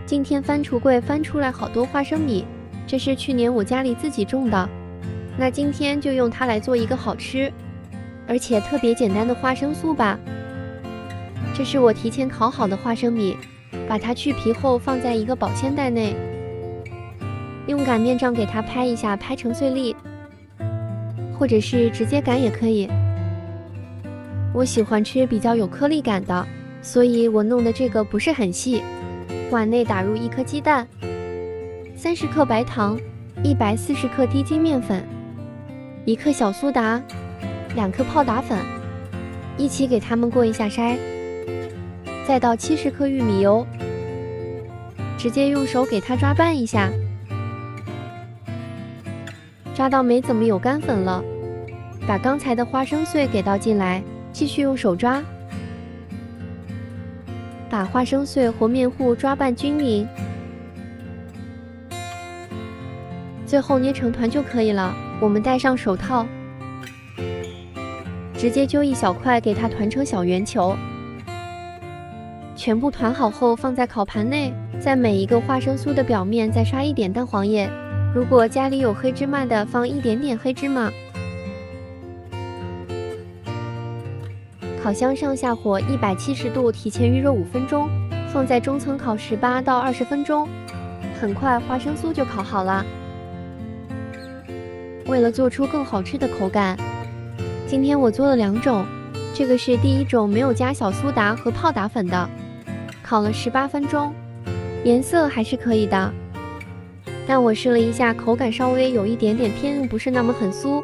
今天翻橱柜翻出来好多花生米，这是去年我家里自己种的，那今天就用它来做一个好吃，而且特别简单的花生酥吧。这是我提前烤好的花生米，把它去皮后放在一个保鲜袋内，用擀面杖给它拍一下，拍成碎粒，或者是直接擀也可以。我喜欢吃比较有颗粒感的，所以我弄的这个不是很细。碗内打入1颗鸡蛋，30克白糖，140克低筋面粉，1克小苏打，2克泡打粉，一起给它们过一下筛。再倒70克玉米油，直接用手给它抓拌一下，抓到没怎么有干粉了，把刚才的花生碎给倒进来，继续用手抓，把花生碎和面糊抓拌均匀，最后捏成团就可以了。我们戴上手套，直接揪一小块给它团成小圆球。全部团好后放在烤盘内，在每一个花生酥的表面再刷一点蛋黄液，如果家里有黑芝麻的，放一点点黑芝麻。烤箱上下火170度，提前预热5分钟，放在中层烤18到20分钟，很快花生酥就烤好了。为了做出更好吃的口感，今天我做了2种，这个是第一种没有加小苏打和泡打粉的，烤了18分钟，颜色还是可以的，但我试了一下，口感稍微有一点点偏硬，不是那么很酥。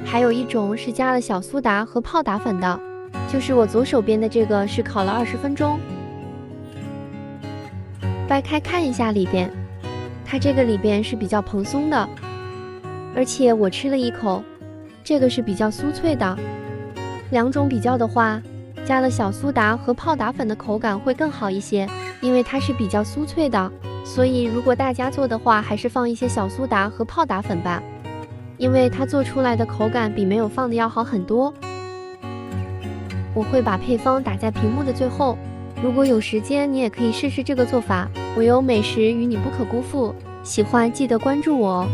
还有一种是加了小苏打和泡打粉的，就是我左手边的这个是烤了20分钟。掰开看一下里边，它这个里边是比较蓬松的，而且我吃了一口，这个是比较酥脆的。2种比较的话，加了小苏打和泡打粉的口感会更好一些，因为它是比较酥脆的，所以如果大家做的话，还是放一些小苏打和泡打粉吧，因为它做出来的口感比没有放的要好很多。我会把配方打在屏幕的最后，如果有时间你也可以试试这个做法。我有美食与你不可辜负，喜欢记得关注我哦。